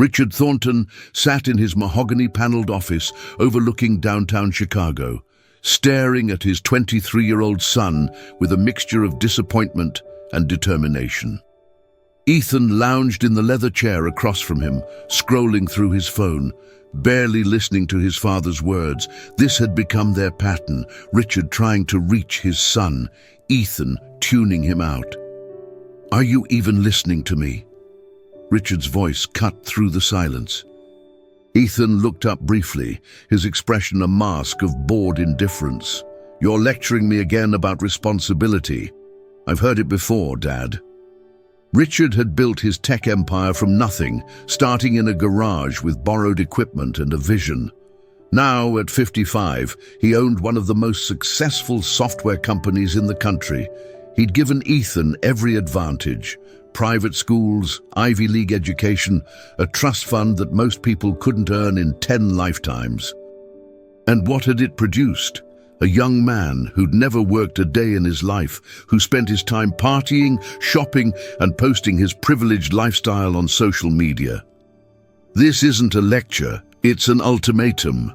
Richard Thornton sat in his mahogany-paneled office overlooking downtown Chicago, staring at his 23-year-old son with a mixture of disappointment and determination. Ethan lounged in the leather chair across from him, scrolling through his phone, barely listening to his father's words. This had become their pattern, Richard trying to reach his son, Ethan tuning him out. "Are you even listening to me?" Richard's voice cut through the silence. Ethan looked up briefly, his expression a mask of bored indifference. "You're lecturing me again about responsibility. I've heard it before, Dad." Richard had built his tech empire from nothing, starting in a garage with borrowed equipment and a vision. Now, at 55, he owned one of the most successful software companies in the country. He'd given Ethan every advantage: private schools, Ivy League education, a trust fund that most people couldn't earn in 10 lifetimes. And what had it produced? A young man who'd never worked a day in his life, who spent his time partying, shopping, and posting his privileged lifestyle on social media. "This isn't a lecture, it's an ultimatum."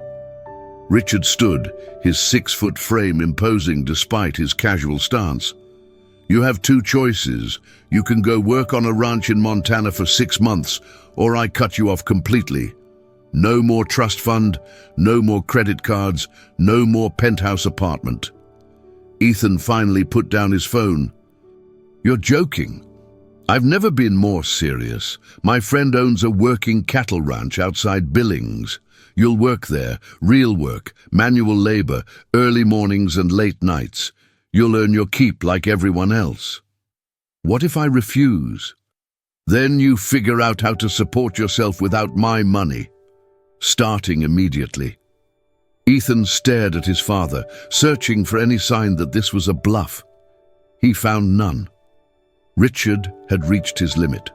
Richard stood, his 6-foot frame imposing despite his casual stance. "You have two choices. You can go work on a ranch in Montana for 6 months, or I cut you off completely. No more trust fund, no more credit cards, no more penthouse apartment." Ethan finally put down his phone. "You're joking." "I've never been more serious. My friend owns a working cattle ranch outside Billings. You'll work there, real work, manual labor, early mornings and late nights. You'll earn your keep like everyone else." "What if I refuse?" "Then you figure out how to support yourself without my money. Starting immediately." Ethan stared at his father, searching for any sign that this was a bluff. He found none. Richard had reached his limit.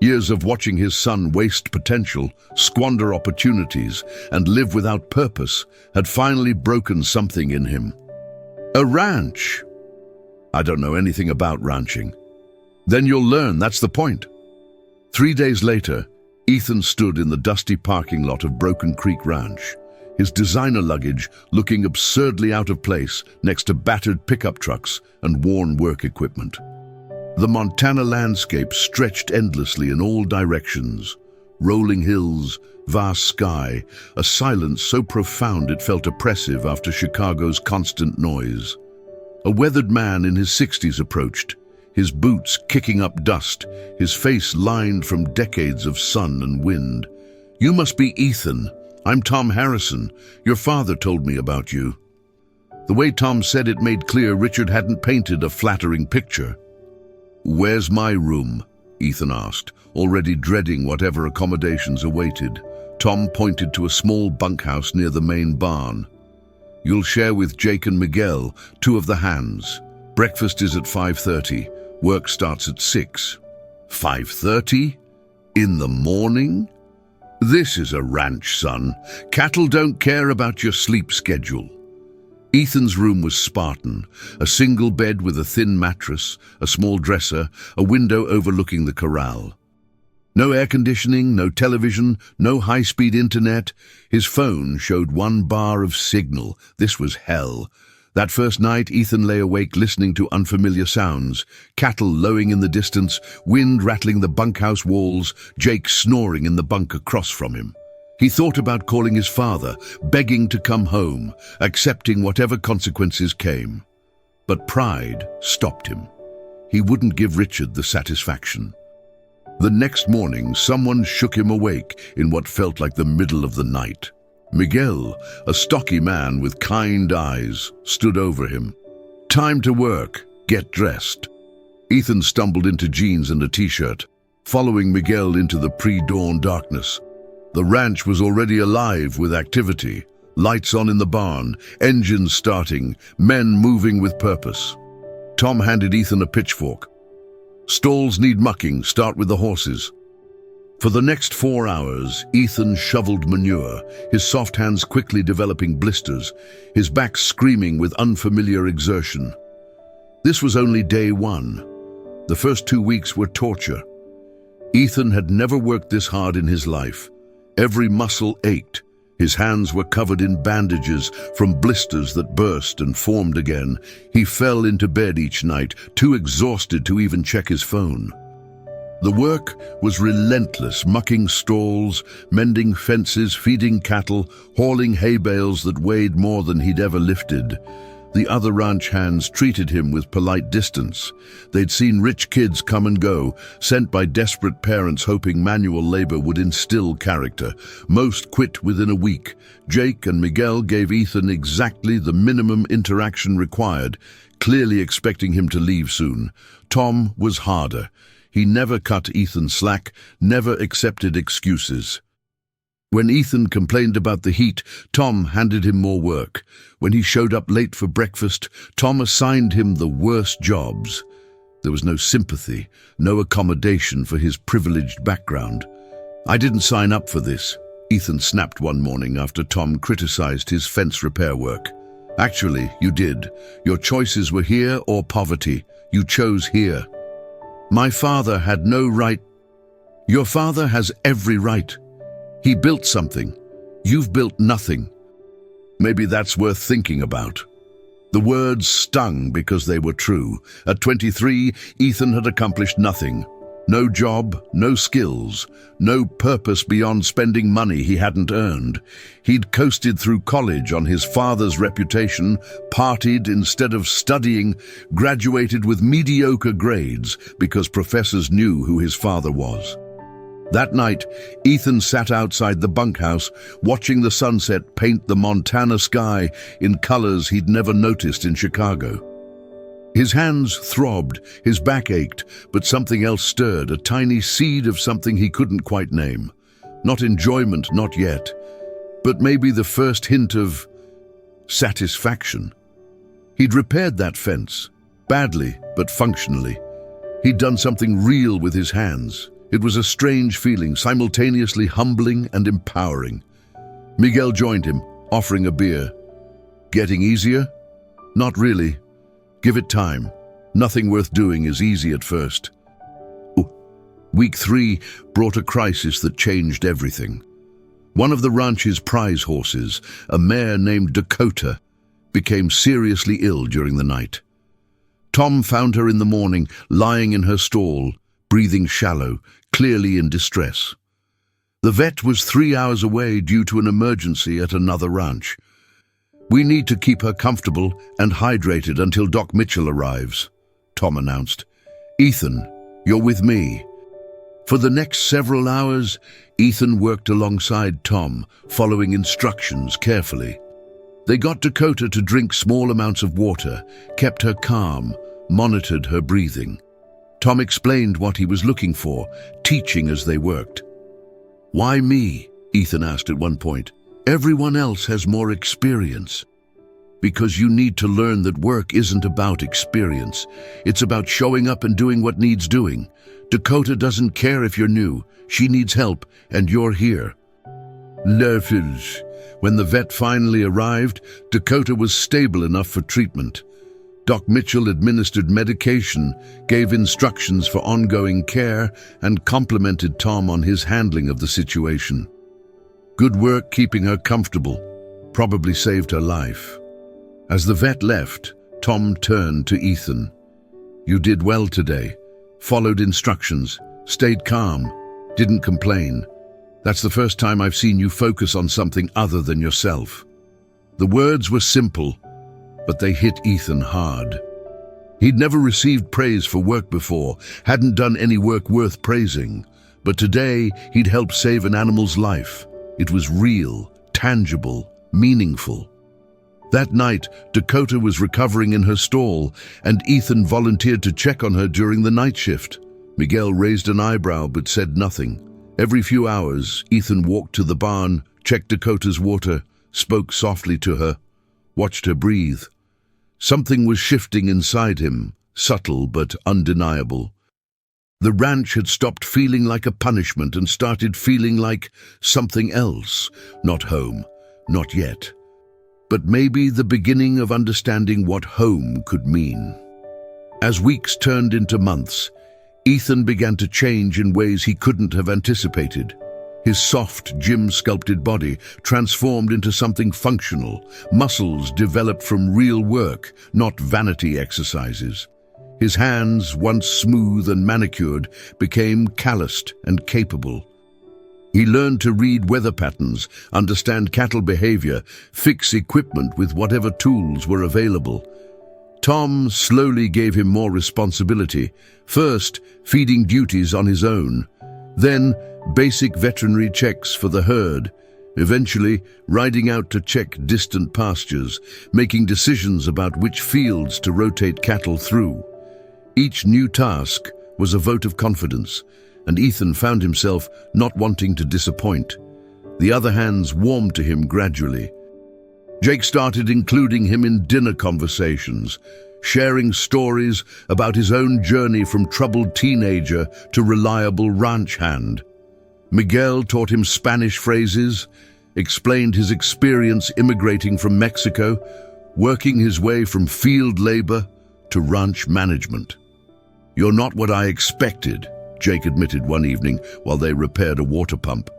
Years of watching his son waste potential, squander opportunities, and live without purpose had finally broken something in him. "A ranch?" "I don't know anything about ranching." "Then you'll learn, that's the point." 3 days later, Ethan stood in the dusty parking lot of Broken Creek Ranch, his designer luggage looking absurdly out of place next to battered pickup trucks and worn work equipment. The Montana landscape stretched endlessly in all directions. Rolling hills, vast sky, a silence so profound it felt oppressive after Chicago's constant noise. A weathered man in his 60s approached, his boots kicking up dust, his face lined from decades of sun and wind. "You must be Ethan. I'm Tom Harrison. Your father told me about you." The way Tom said it made clear Richard hadn't painted a flattering picture. "Where's my room?" Ethan asked, already dreading whatever accommodations awaited. Tom pointed to a small bunkhouse near the main barn. "You'll share with Jake and Miguel, 2 of the hands. Breakfast is at 5:30. Work starts at 6. 5:30? In the morning? This is a ranch, son. Cattle don't care about your sleep schedule." Ethan's room was Spartan, a single bed with a thin mattress, a small dresser, a window overlooking the corral. No air conditioning, no television, no high-speed internet. His phone showed 1 bar of signal. This was hell. That first night, Ethan lay awake listening to unfamiliar sounds, cattle lowing in the distance, wind rattling the bunkhouse walls, Jake snoring in the bunk across from him. He thought about calling his father, begging to come home, accepting whatever consequences came. But pride stopped him. He wouldn't give Richard the satisfaction. The next morning, someone shook him awake in what felt like the middle of the night. Miguel, a stocky man with kind eyes, stood over him. "Time to work. Get dressed." Ethan stumbled into jeans and a t-shirt, following Miguel into the pre-dawn darkness. The ranch was already alive with activity. Lights on in the barn, engines starting, men moving with purpose. Tom handed Ethan a pitchfork. "Stalls need mucking. Start with the horses." For the next 4 hours, Ethan shoveled manure, his soft hands quickly developing blisters, his back screaming with unfamiliar exertion. This was only day 1. The first 2 weeks were torture. Ethan had never worked this hard in his life. Every muscle ached. His hands were covered in bandages from blisters that burst and formed again. He fell into bed each night, too exhausted to even check his phone. The work was relentless, mucking stalls, mending fences, feeding cattle, hauling hay bales that weighed more than he'd ever lifted. The other ranch hands treated him with polite distance. They'd seen rich kids come and go, sent by desperate parents hoping manual labor would instill character. Most quit within a week. Jake and Miguel gave Ethan exactly the minimum interaction required, clearly expecting him to leave soon. Tom was harder. He never cut Ethan slack, never accepted excuses. When Ethan complained about the heat, Tom handed him more work. When he showed up late for breakfast, Tom assigned him the worst jobs. There was no sympathy, no accommodation for his privileged background. "I didn't sign up for this," Ethan snapped one morning after Tom criticized his fence repair work. "Actually, you did. Your choices were here or poverty. You chose here." "My father had no right." "Your father has every right. He built something. You've built nothing." Maybe that's worth thinking about. The words stung because they were true. At 23, Ethan had accomplished nothing. No job, no skills, no purpose beyond spending money he hadn't earned. He'd coasted through college on his father's reputation, partied instead of studying, graduated with mediocre grades because professors knew who his father was. That night, Ethan sat outside the bunkhouse, watching the sunset paint the Montana sky in colors he'd never noticed in Chicago. His hands throbbed, his back ached, but something else stirred, a tiny seed of something he couldn't quite name. Not enjoyment, not yet, but maybe the first hint of satisfaction. He'd repaired that fence, badly but functionally. He'd done something real with his hands. It was a strange feeling, simultaneously humbling and empowering. Miguel joined him, offering a beer. "Getting easier?" "Not really. Give it time. Nothing worth doing is easy at first." Week 3 brought a crisis that changed everything. One of the ranch's prize horses, a mare named Dakota, became seriously ill during the night. Tom found her in the morning, lying in her stall, breathing shallow, clearly in distress. The vet was 3 hours away due to an emergency at another ranch. "We need to keep her comfortable and hydrated until Doc Mitchell arrives," Tom announced. "Ethan, you're with me." For the next several hours, Ethan worked alongside Tom, following instructions carefully. They got Dakota to drink small amounts of water, kept her calm, monitored her breathing. Tom explained what he was looking for, teaching as they worked. "Why me?" Ethan asked at one point. "Everyone else has more experience." "Because you need to learn that work isn't about experience. It's about showing up and doing what needs doing. Dakota doesn't care if you're new. She needs help, and you're here." Nerfils. When the vet finally arrived, Dakota was stable enough for treatment. Doc Mitchell administered medication, gave instructions for ongoing care, and complimented Tom on his handling of the situation. Good work keeping her comfortable. Probably saved her life. As the vet left, Tom turned to Ethan. "You did well today. Followed instructions, stayed calm, didn't complain. That's the first time I've seen you focus on something other than yourself." The words were simple, but they hit Ethan hard. He'd never received praise for work before, hadn't done any work worth praising. But today, he'd helped save an animal's life. It was real, tangible, meaningful. That night, Dakota was recovering in her stall, and Ethan volunteered to check on her during the night shift. Miguel raised an eyebrow but said nothing. Every few hours, Ethan walked to the barn, checked Dakota's water, spoke softly to her, watched her breathe. Something was shifting inside him, subtle but undeniable. The ranch had stopped feeling like a punishment and started feeling like something else. Not home, not yet. But maybe the beginning of understanding what home could mean. As weeks turned into months, Ethan began to change in ways he couldn't have anticipated. His soft, gym-sculpted body transformed into something functional, muscles developed from real work, not vanity exercises. His hands, once smooth and manicured, became calloused and capable. He learned to read weather patterns, understand cattle behavior, fix equipment with whatever tools were available. Tom slowly gave him more responsibility, first feeding duties on his own, then basic veterinary checks for the herd, eventually riding out to check distant pastures, making decisions about which fields to rotate cattle through. Each new task was a vote of confidence, and Ethan found himself not wanting to disappoint. The other hands warmed to him gradually. Jake started including him in dinner conversations, sharing stories about his own journey from troubled teenager to reliable ranch hand. Miguel taught him Spanish phrases, explained his experience immigrating from Mexico, working his way from field labor to ranch management. "You're not what I expected," Jake admitted one evening while they repaired a water pump.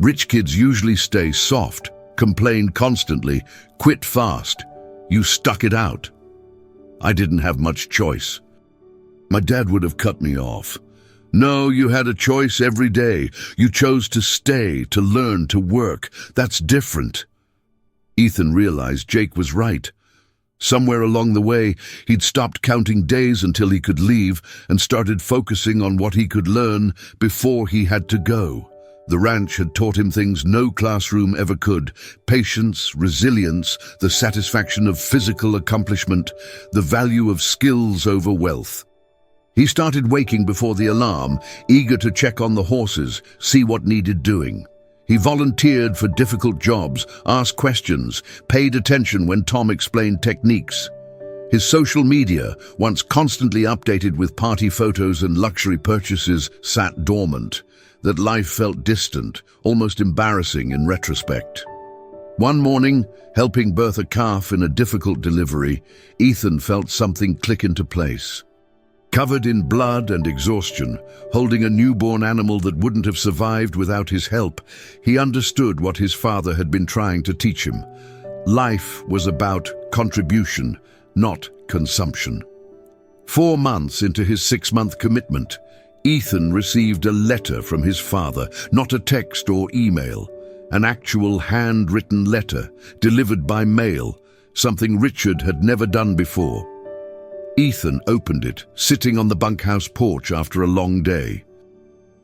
"Rich kids usually stay soft, complain constantly, quit fast. You stuck it out." "I didn't have much choice. My dad would have cut me off." "No, you had a choice every day. You chose to stay, to learn, to work. That's different." Ethan realized Jake was right. Somewhere along the way, he'd stopped counting days until he could leave and started focusing on what he could learn before he had to go. The ranch had taught him things no classroom ever could: patience, resilience, the satisfaction of physical accomplishment, the value of skills over wealth. He started waking before the alarm, eager to check on the horses, see what needed doing. He volunteered for difficult jobs, asked questions, paid attention when Tom explained techniques. His social media, once constantly updated with party photos and luxury purchases, sat dormant. That life felt distant, almost embarrassing in retrospect. One morning, helping birth a calf in a difficult delivery, Ethan felt something click into place. Covered in blood and exhaustion, holding a newborn animal that wouldn't have survived without his help, he understood what his father had been trying to teach him. Life was about contribution, not consumption. 4 months into his 6-month commitment, Ethan received a letter from his father, not a text or email, an actual handwritten letter delivered by mail, something Richard had never done before. Ethan opened it, sitting on the bunkhouse porch after a long day.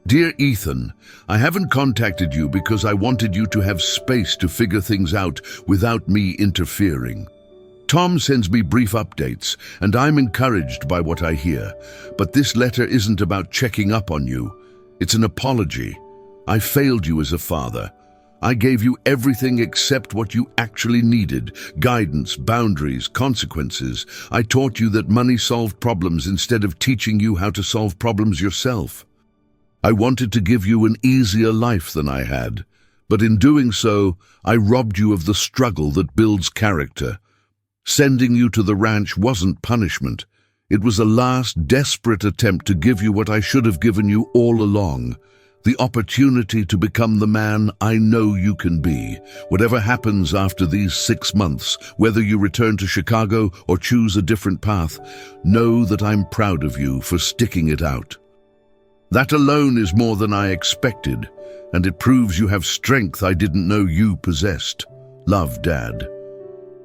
"Dear Ethan, I haven't contacted you because I wanted you to have space to figure things out without me interfering. Tom sends me brief updates, and I'm encouraged by what I hear. But this letter isn't about checking up on you. It's an apology. I failed you as a father. I gave you everything except what you actually needed: guidance, boundaries, consequences. I taught you that money solved problems instead of teaching you how to solve problems yourself. I wanted to give you an easier life than I had, but in doing so, I robbed you of the struggle that builds character. Sending you to the ranch wasn't punishment. It was a last, desperate attempt to give you what I should have given you all along: the opportunity to become the man I know you can be. Whatever happens after these 6 months, whether you return to Chicago or choose a different path, know that I'm proud of you for sticking it out. That alone is more than I expected, and it proves you have strength I didn't know you possessed. Love, Dad."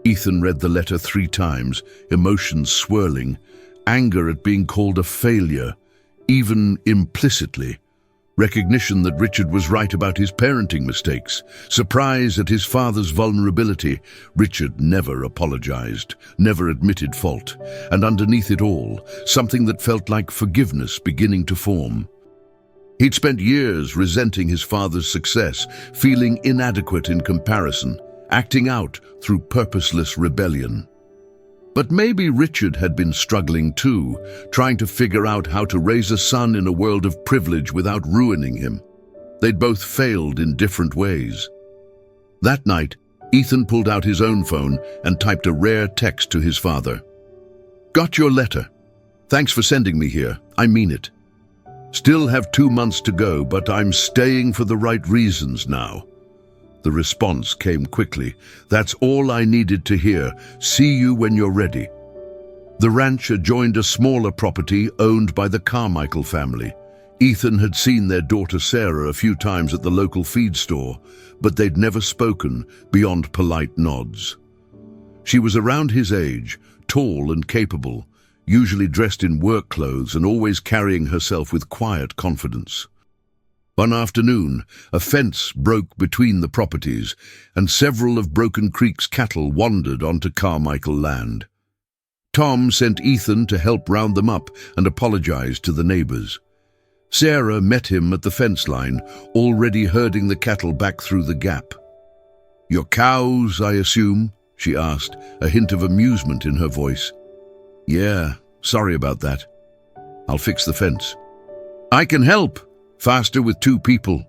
Ethan read the letter 3 times, emotions swirling, anger at being called a failure, even implicitly. Recognition that Richard was right about his parenting mistakes, surprise at his father's vulnerability. Richard never apologized, never admitted fault, and underneath it all, something that felt like forgiveness beginning to form. He'd spent years resenting his father's success, feeling inadequate in comparison, acting out through purposeless rebellion. But maybe Richard had been struggling too, trying to figure out how to raise a son in a world of privilege without ruining him. They'd both failed in different ways. That night, Ethan pulled out his own phone and typed a rare text to his father. "Got your letter. Thanks for sending me here. I mean it. Still have 2 months to go, but I'm staying for the right reasons now. The response came quickly. That's all I needed to hear. See you when you're ready. The ranch adjoined a smaller property owned by the Carmichael family. Ethan had seen their daughter Sarah a few times at the local feed store, but they'd never spoken beyond polite nods. She was around his age, tall and capable, usually dressed in work clothes and always carrying herself with quiet confidence. One afternoon, a fence broke between the properties, and several of Broken Creek's cattle wandered onto Carmichael land. Tom sent Ethan to help round them up and apologized to the neighbors. Sarah met him at the fence line, already herding the cattle back through the gap. "Your cows, I assume?" she asked, a hint of amusement in her voice. "Yeah, sorry about that. I'll fix the fence." "I can help. Faster with 2 people."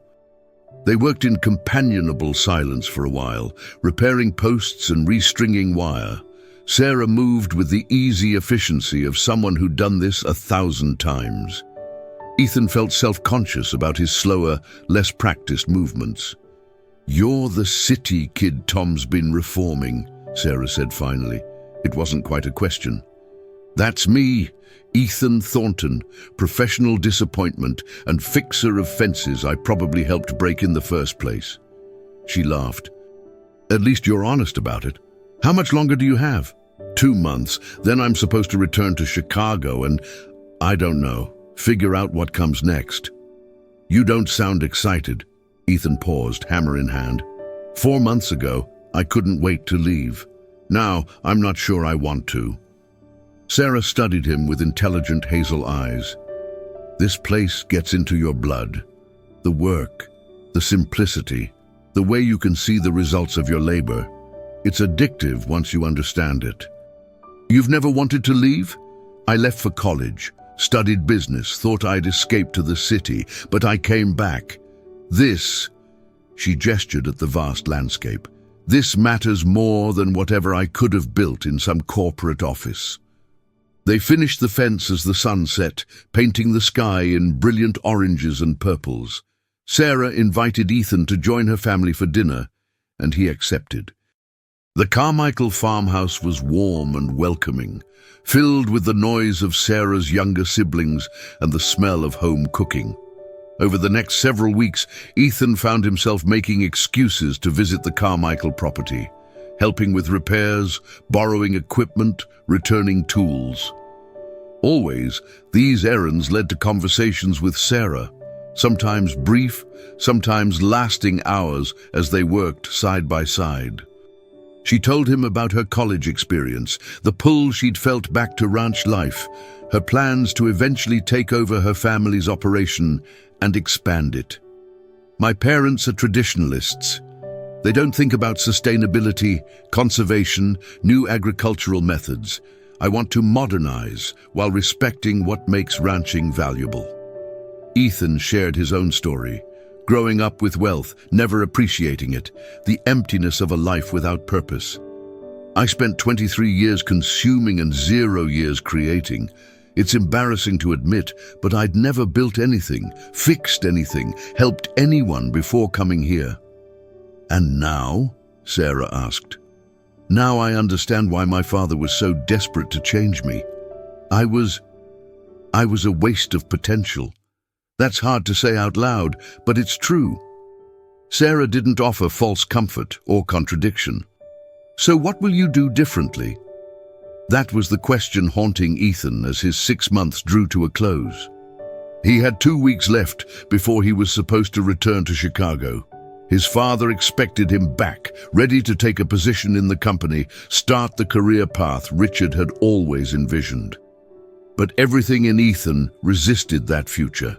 They worked in companionable silence for a while, repairing posts and restringing wire. Sarah moved with the easy efficiency of someone who'd done this 1,000 times. Ethan felt self-conscious about his slower, less practiced movements. "You're the city kid Tom's been reforming," Sarah said finally. It wasn't quite a question. "That's me, Ethan Thornton, professional disappointment and fixer of fences I probably helped break in the first place." She laughed. "At least you're honest about it. How much longer do you have?" 2 months, then I'm supposed to return to Chicago and, I don't know, figure out what comes next." "You don't sound excited." Ethan paused, hammer in hand. 4 months ago, I couldn't wait to leave. Now, I'm not sure I want to." Sarah studied him with intelligent hazel eyes. "This place gets into your blood. The work, the simplicity, the way you can see the results of your labor. It's addictive once you understand it." "You've never wanted to leave?" "I left for college, studied business, thought I'd escape to the city, but I came back. This," she gestured at the vast landscape, "this matters more than whatever I could have built in some corporate office." They finished the fence as the sun set, painting the sky in brilliant oranges and purples. Sarah invited Ethan to join her family for dinner, and he accepted. The Carmichael farmhouse was warm and welcoming, filled with the noise of Sarah's younger siblings and the smell of home cooking. Over the next several weeks, Ethan found himself making excuses to visit the Carmichael property, helping with repairs, borrowing equipment, returning tools. Always, these errands led to conversations with Sarah, sometimes brief, sometimes lasting hours as they worked side by side. She told him about her college experience, the pull she'd felt back to ranch life, her plans to eventually take over her family's operation and expand it. "My parents are traditionalists. They don't think about sustainability, conservation, new agricultural methods. I want to modernize while respecting what makes ranching valuable." Ethan shared his own story. Growing up with wealth, never appreciating it, the emptiness of a life without purpose. "I spent 23 years consuming and 0 years creating. It's embarrassing to admit, but I'd never built anything, fixed anything, helped anyone before coming here." "And now?" Sarah asked. "Now I understand why my father was so desperate to change me. I was a waste of potential." That's hard to say out loud, but it's true. Sarah didn't offer false comfort or contradiction. "So what will you do differently?" That was the question haunting Ethan as his 6 months drew to a close. He had 2 weeks left before he was supposed to return to Chicago. His father expected him back, ready to take a position in the company, start the career path Richard had always envisioned. But everything in Ethan resisted that future.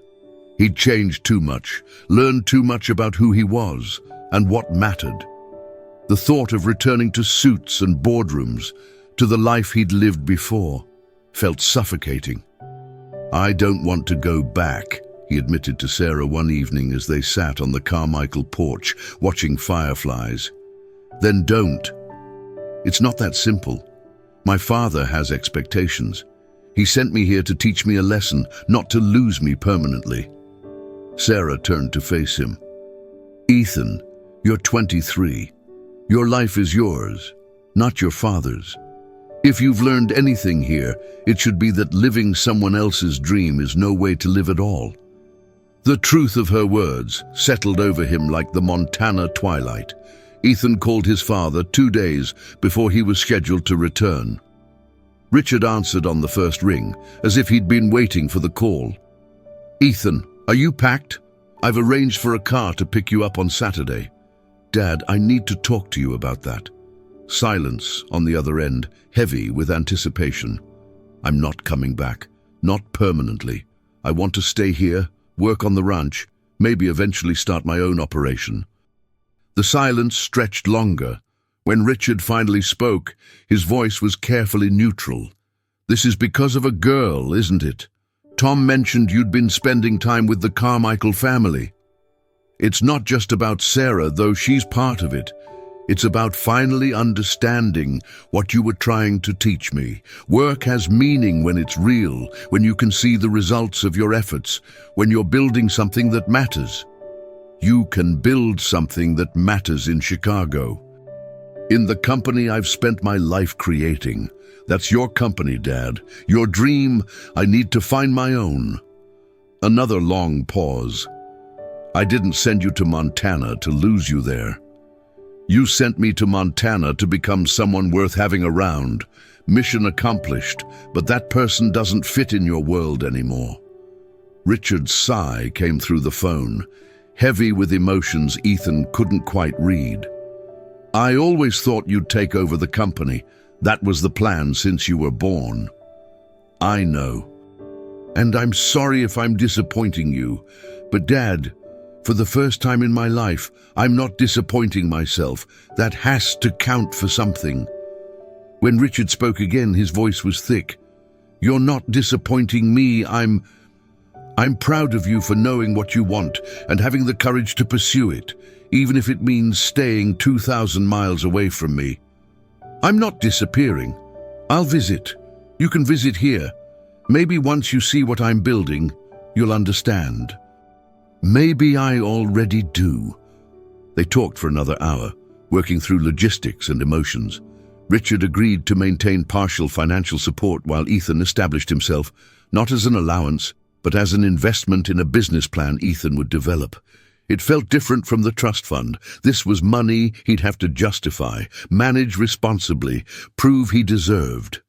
He'd changed too much, learned too much about who he was and what mattered. The thought of returning to suits and boardrooms, to the life he'd lived before, felt suffocating. "I don't want to go back," he admitted to Sarah one evening as they sat on the Carmichael porch, watching fireflies. "Then don't. It's not that simple. My father has expectations. He sent me here to teach me a lesson, not to lose me permanently. Sarah turned to face him. Ethan, you're 23. Your life is yours, not your father's. If you've learned anything here, it should be that living someone else's dream is no way to live at all. The truth of her words settled over him like the Montana twilight. Ethan called his father 2 days before he was scheduled to return. Richard answered on the first ring, as if he'd been waiting for the call. Ethan, are you packed? I've arranged for a car to pick you up on Saturday. Dad, I need to talk to you about that. Silence on the other end, heavy with anticipation. I'm not coming back, not permanently. I want to stay here, work on the ranch, maybe eventually start my own operation. The silence stretched longer. When Richard finally spoke, his voice was carefully neutral. This is because of a girl, isn't it? Tom mentioned you'd been spending time with the Carmichael family. It's not just about Sarah, though she's part of it. It's about finally understanding what you were trying to teach me. Work has meaning when it's real, when you can see the results of your efforts, when you're building something that matters. You can build something that matters in Chicago. In the company I've spent my life creating. That's your company, Dad. Your dream. I need to find my own. Another long pause. I didn't send you to Montana to lose you there. You sent me to Montana to become someone worth having around. Mission accomplished, but that person doesn't fit in your world anymore. Richard's sigh came through the phone, heavy with emotions Ethan couldn't quite read. I always thought you'd take over the company. That was the plan since you were born. I know. And I'm sorry if I'm disappointing you, but Dad, for the first time in my life, I'm not disappointing myself. That has to count for something. When Richard spoke again, his voice was thick. You're not disappointing me. I'm proud of you for knowing what you want and having the courage to pursue it, even if it means staying 2,000 miles away from me. I'm not disappearing. I'll visit. You can visit here. Maybe once you see what I'm building, you'll understand. Maybe I already do. They talked for another hour, working through logistics and emotions. Richard agreed to maintain partial financial support while Ethan established himself, not as an allowance, but as an investment in a business plan Ethan would develop. It felt different from the trust fund. This was money he'd have to justify, manage responsibly, prove he deserved.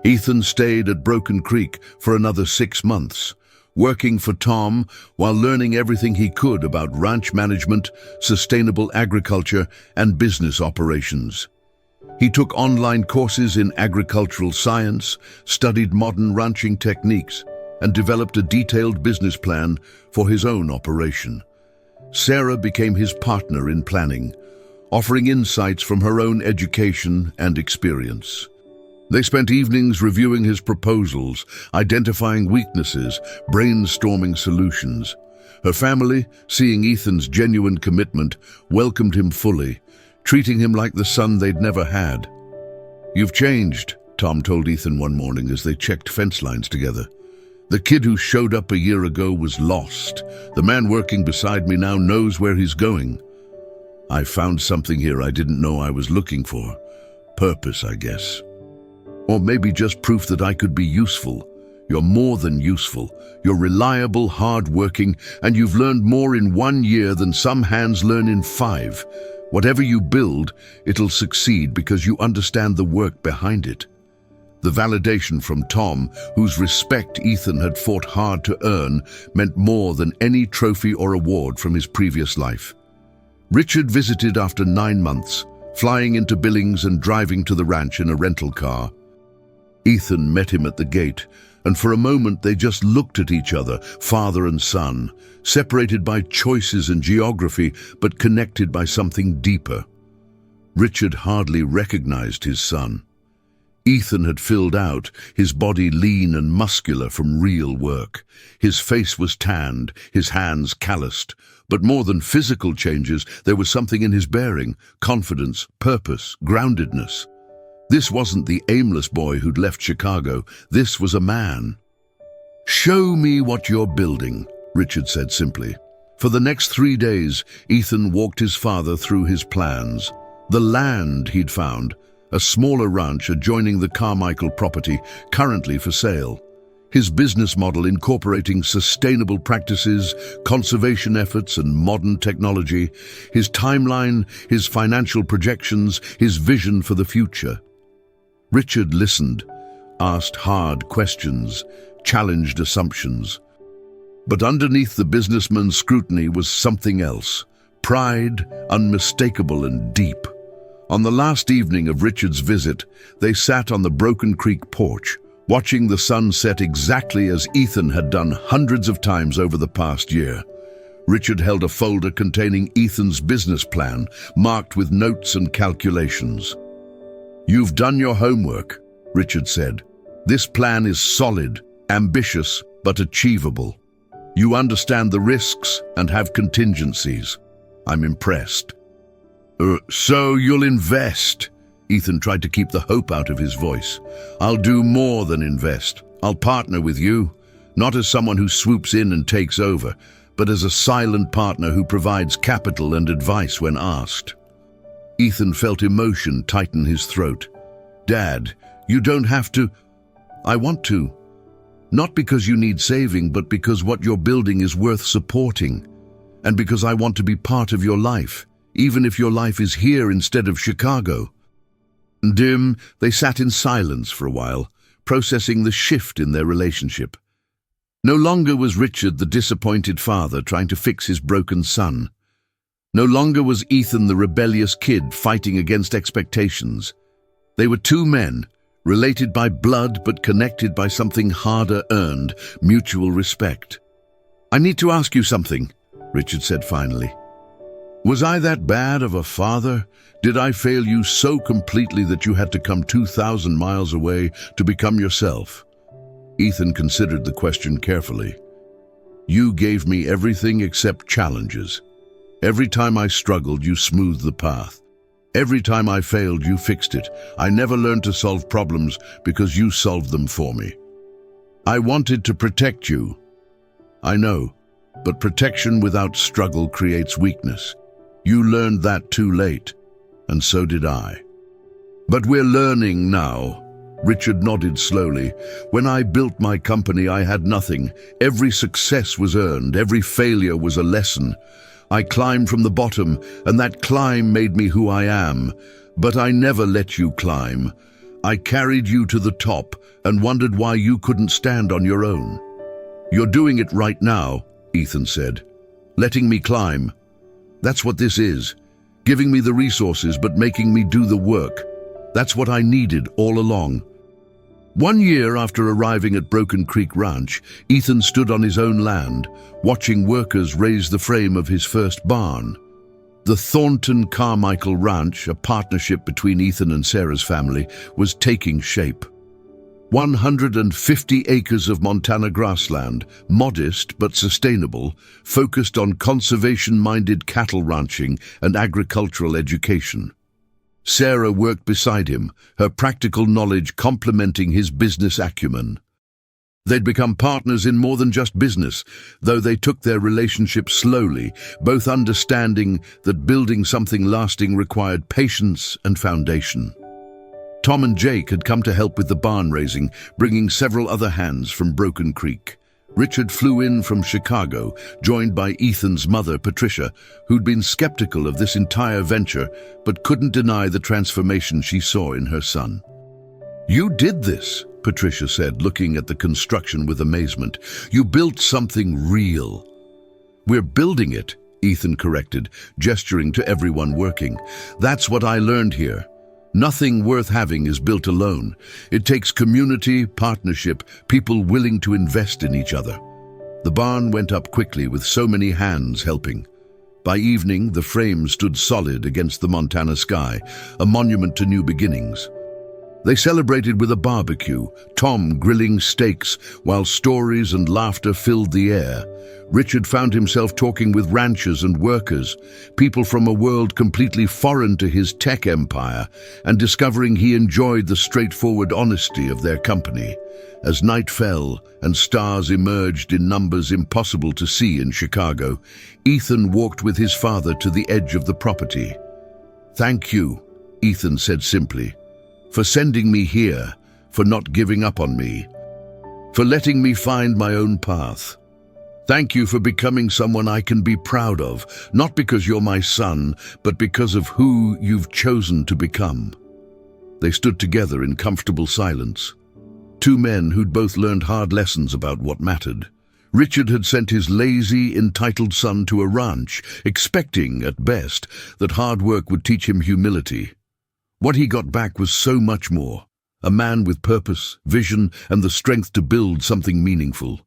Ethan stayed at Broken Creek for another 6 months, working for Tom while learning everything he could about ranch management, sustainable agriculture, and business operations. He took online courses in agricultural science, studied modern ranching techniques, and developed a detailed business plan for his own operation. Sarah became his partner in planning, offering insights from her own education and experience. They spent evenings reviewing his proposals, identifying weaknesses, brainstorming solutions. Her family, seeing Ethan's genuine commitment, welcomed him fully, treating him like the son they'd never had. You've changed, Tom told Ethan one morning as they checked fence lines together. The kid who showed up a year ago was lost. The man working beside me now knows where he's going. I found something here I didn't know I was looking for. Purpose, I guess. Or maybe just proof that I could be useful. You're more than useful. You're reliable, hard-working, and you've learned more in 1 year than some hands learn in 5. Whatever you build, it'll succeed because you understand the work behind it. The validation from Tom, whose respect Ethan had fought hard to earn, meant more than any trophy or award from his previous life. Richard visited after 9 months, flying into Billings and driving to the ranch in a rental car. Ethan met him at the gate, and for a moment they just looked at each other, father and son, separated by choices and geography, but connected by something deeper. Richard hardly recognized his son. Ethan had filled out, his body lean and muscular from real work. His face was tanned, his hands calloused. But more than physical changes, there was something in his bearing, confidence, purpose, groundedness. This wasn't the aimless boy who'd left Chicago. This was a man. "Show me what you're building," Richard said simply. For the next 3 days, Ethan walked his father through his plans. The land he'd found, a smaller ranch adjoining the Carmichael property, currently for sale. His business model incorporating sustainable practices, conservation efforts, and modern technology. His timeline, his financial projections, his vision for the future. Richard listened, asked hard questions, challenged assumptions. But underneath the businessman's scrutiny was something else. Pride, unmistakable and deep. On the last evening of Richard's visit, they sat on the Broken Creek porch, watching the sun set exactly as Ethan had done hundreds of times over the past year. Richard held a folder containing Ethan's business plan, marked with notes and calculations. "You've done your homework," Richard said. "This plan is solid, ambitious, but achievable. You understand the risks and have contingencies. I'm impressed." So you'll invest?" Ethan tried to keep the hope out of his voice. "I'll do more than invest. I'll partner with you, not as someone who swoops in and takes over, but as a silent partner who provides capital and advice when asked." Ethan felt emotion tighten his throat. "Dad, you don't have to." "I want to. Not because you need saving, but because what you're building is worth supporting. And because I want to be part of your life, even if your life is here instead of Chicago." They sat in silence for a while, processing the shift in their relationship. No longer was Richard the disappointed father trying to fix his broken son. No longer was Ethan the rebellious kid fighting against expectations. They were two men, related by blood but connected by something harder earned, mutual respect. "I need to ask you something," Richard said finally. "Was I that bad of a father? Did I fail you so completely that you had to come 2,000 miles away to become yourself?" Ethan considered the question carefully. "You gave me everything except challenges. Every time I struggled, you smoothed the path. Every time I failed, you fixed it. I never learned to solve problems because you solved them for me. I wanted to protect you. I know, but protection without struggle creates weakness. You learned that too late, and so did I. But we're learning now." Richard nodded slowly. "When I built my company, I had nothing. Every success was earned. Every failure was a lesson. I climbed from the bottom, and that climb made me who I am. But I never let you climb. I carried you to the top and wondered why you couldn't stand on your own. You're doing it right now," Ethan said. "Letting me climb. That's what this is. Giving me the resources but making me do the work. That's what I needed all along." 1 year after arriving at Broken Creek Ranch, Ethan stood on his own land, watching workers raise the frame of his first barn. The Thornton Carmichael Ranch, a partnership between Ethan and Sarah's family, was taking shape. 150 acres of Montana grassland, modest but sustainable, focused on conservation-minded cattle ranching and agricultural education. Sarah worked beside him, her practical knowledge complementing his business acumen. They'd become partners in more than just business, though they took their relationship slowly, both understanding that building something lasting required patience and foundation. Tom and Jake had come to help with the barn raising, bringing several other hands from Broken Creek. Richard flew in from Chicago, joined by Ethan's mother, Patricia, who'd been skeptical of this entire venture, but couldn't deny the transformation she saw in her son. "You did this," Patricia said, looking at the construction with amazement. "You built something real." "We're building it," Ethan corrected, gesturing to everyone working. "That's what I learned here. Nothing worth having is built alone. It takes community, partnership, people willing to invest in each other." The barn went up quickly with so many hands helping. By evening, the frame stood solid against the Montana sky, a monument to new beginnings. They celebrated with a barbecue, Tom grilling steaks, while stories and laughter filled the air. Richard found himself talking with ranchers and workers, people from a world completely foreign to his tech empire, and discovering he enjoyed the straightforward honesty of their company. As night fell and stars emerged in numbers impossible to see in Chicago, Ethan walked with his father to the edge of the property. "Thank you," Ethan said simply, "for sending me here, for not giving up on me, for letting me find my own path. Thank you for becoming someone I can be proud of, not because you're my son, but because of who you've chosen to become." They stood together in comfortable silence. Two men who'd both learned hard lessons about what mattered. Richard had sent his lazy, entitled son to a ranch, expecting, at best, that hard work would teach him humility. What he got back was so much more. A man with purpose, vision, and the strength to build something meaningful.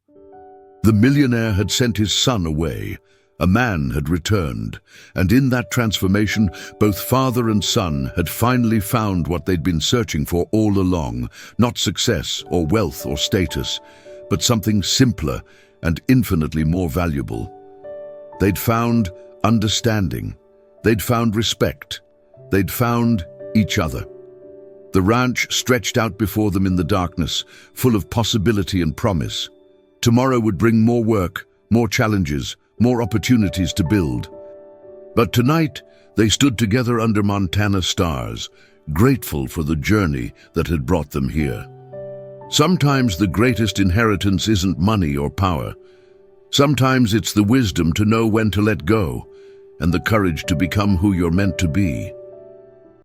The millionaire had sent his son away. A man had returned, and in that transformation, both father and son had finally found what they'd been searching for all along, not success or wealth or status, but something simpler and infinitely more valuable. They'd found understanding. They'd found respect. They'd found each other. The ranch stretched out before them in the darkness, full of possibility and promise. Tomorrow would bring more work, more challenges, more opportunities to build. But tonight, they stood together under Montana stars, grateful for the journey that had brought them here. Sometimes the greatest inheritance isn't money or power. Sometimes it's the wisdom to know when to let go, and the courage to become who you're meant to be.